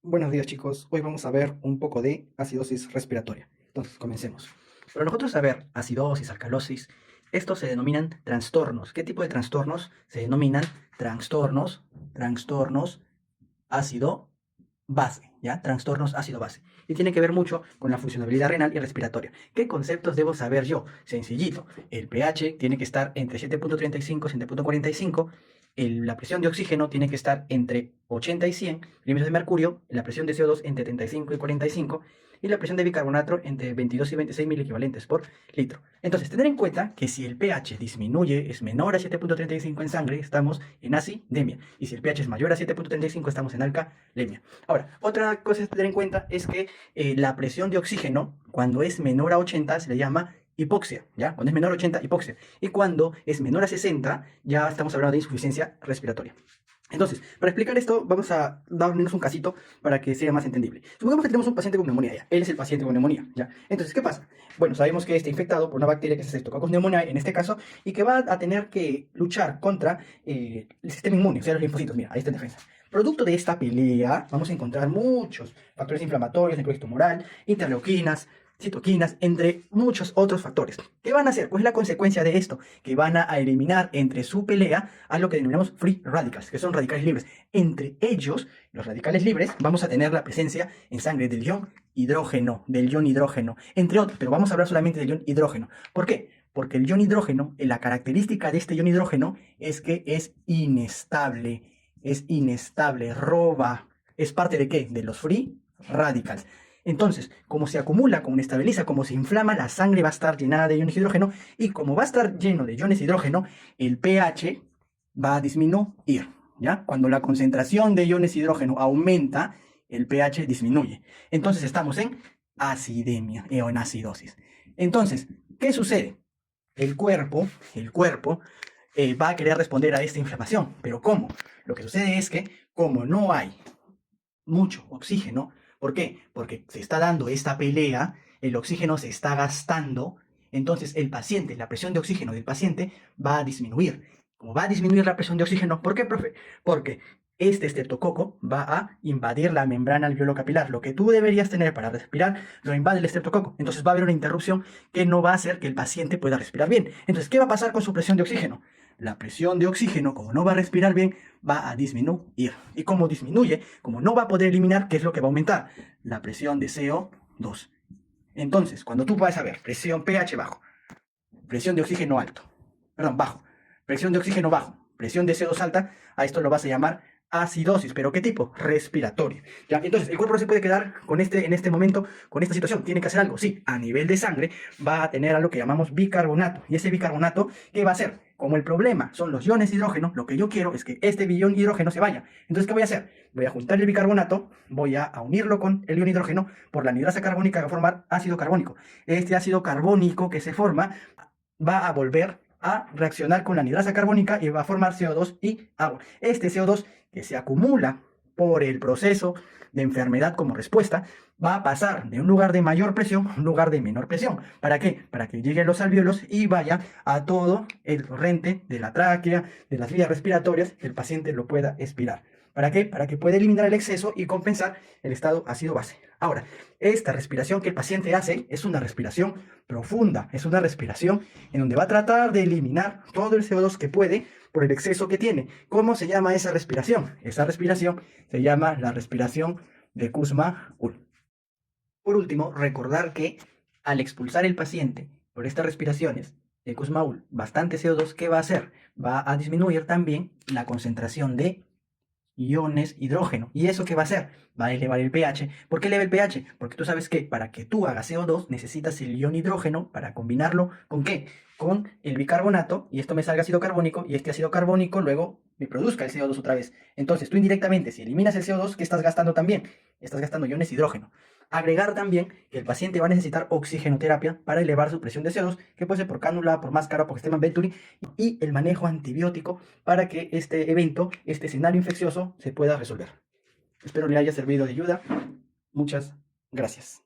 Buenos días chicos, hoy vamos a ver un poco de acidosis respiratoria. Entonces, comencemos. Para nosotros saber acidosis, alcalosis, estos se denominan trastornos. ¿Qué tipo de trastornos? Se denominan trastornos ácido-base, ¿ya? Trastornos ácido-base. Y tiene que ver mucho con la funcionalidad renal y respiratoria. ¿Qué conceptos debo saber yo? Sencillito. El pH tiene que estar entre 7.35 y 7.45. La presión de oxígeno tiene que estar entre 80 y 100 milímetros de mercurio, la presión de CO2 entre 35 y 45 y la presión de bicarbonato entre 22 y 26 mil equivalentes por litro. Entonces, tener en cuenta que si el pH disminuye, es menor a 7.35 en sangre, estamos en acidemia. Y si el pH es mayor a 7.35, estamos en alcalemia. Ahora, otra cosa a tener en cuenta es que la presión de oxígeno, cuando es menor a 80, se le llama hipoxia, ¿ya? Cuando es menor a 80, hipoxia. Y cuando es menor a 60, ya estamos hablando de insuficiencia respiratoria. Entonces, para explicar esto, vamos a darnos un casito para que sea más entendible. Supongamos que tenemos un paciente con neumonía ya. Él es el paciente con neumonía, ¿ya? Entonces, ¿qué pasa? Bueno, sabemos que está infectado por una bacteria que es Streptococcus pneumoniae, en este caso, y que va a tener que luchar contra el sistema inmune, o sea, los linfocitos. Mira, ahí está en defensa. Producto de esta pelea, vamos a encontrar muchos factores inflamatorios, necrosis tumoral, interleuquinas, citoquinas, entre muchos otros factores. ¿Qué van a hacer? ¿Cuál es la consecuencia de esto? Que van a eliminar entre su pelea a lo que denominamos free radicals, que son radicales libres. Entre ellos, los radicales libres, vamos a tener la presencia en sangre del ion hidrógeno, entre otros, pero vamos a hablar solamente del ion hidrógeno. ¿Por qué? Porque el ion hidrógeno, la característica de este ion hidrógeno es que es inestable, roba. ¿Es parte de qué? De los free radicals. Entonces, como se acumula, como se estabiliza, como se inflama, la sangre va a estar llenada de iones de hidrógeno y como va a estar lleno de iones de hidrógeno, el pH va a disminuir, ¿ya? Cuando la concentración de iones de hidrógeno aumenta, el pH disminuye. Entonces estamos en acidemia o en acidosis. Entonces, ¿qué sucede? El cuerpo va a querer responder a esta inflamación. ¿Pero cómo? Lo que sucede es que como no hay mucho oxígeno. ¿Por qué? Porque se está dando esta pelea, el oxígeno se está gastando, entonces el paciente, la presión de oxígeno del paciente va a disminuir. Como va a disminuir la presión de oxígeno, ¿por qué, profe? Porque este estreptococo va a invadir la membrana alveolo-capilar. Lo que tú deberías tener para respirar lo invade el estreptococo. Entonces va a haber una interrupción que no va a hacer que el paciente pueda respirar bien. Entonces, ¿qué va a pasar con su presión de oxígeno? La presión de oxígeno, como no va a respirar bien, va a disminuir. Y como disminuye, como no va a poder eliminar, ¿qué es lo que va a aumentar? La presión de CO2. Entonces, cuando tú vas a ver presión pH bajo, presión de oxígeno alto, perdón, bajo, presión de oxígeno bajo, presión de CO2 alta, a esto lo vas a llamar acidosis. ¿Pero qué tipo? Respiratoria. ¿Ya? Entonces, el cuerpo no se puede quedar en este momento, con esta situación. Tiene que hacer algo. Sí, a nivel de sangre va a tener algo que llamamos bicarbonato. Y ese bicarbonato, ¿qué va a hacer? Como el problema son los iones de hidrógeno, lo que yo quiero es que este ion hidrógeno se vaya. Entonces, ¿qué voy a hacer? Voy a juntar el bicarbonato, voy a unirlo con el ion hidrógeno por la anhidrasa carbónica que va a formar ácido carbónico. Este ácido carbónico que se forma va a volver a reaccionar con la anhidrasa carbónica y va a formar CO2 y agua. Este CO2 que se acumula por el proceso de enfermedad como respuesta, va a pasar de un lugar de mayor presión a un lugar de menor presión. ¿Para qué? Para que llegue a los alvéolos y vaya a todo el torrente de la tráquea, de las vías respiratorias, que el paciente lo pueda expirar. ¿Para qué? Para que pueda eliminar el exceso y compensar el estado ácido-base. Ahora, esta respiración que el paciente hace es una respiración profunda, es una respiración en donde va a tratar de eliminar todo el CO2 que puede por el exceso que tiene. ¿Cómo se llama esa respiración? Esa respiración se llama la respiración de Kussmaul. Por último, recordar que al expulsar el paciente por estas respiraciones de Kussmaul bastante CO2, ¿qué va a hacer? Va a disminuir también la concentración de iones hidrógeno. ¿Y eso qué va a hacer? Va a elevar el pH. ¿Por qué eleva el pH? Porque tú sabes que para que tú hagas CO2 necesitas el ion hidrógeno para combinarlo ¿con qué? Con el bicarbonato y esto me salga ácido carbónico y este ácido carbónico luego me produzca el CO2 otra vez. Entonces tú indirectamente si eliminas el CO2, ¿qué estás gastando también? Estás gastando iones hidrógeno. Agregar también que el paciente va a necesitar oxigenoterapia para elevar su presión de CO2, que puede ser por cánula, por máscara, por sistema Venturi, y el manejo antibiótico para que este evento, este escenario infeccioso, se pueda resolver. Espero le haya servido de ayuda. Muchas gracias.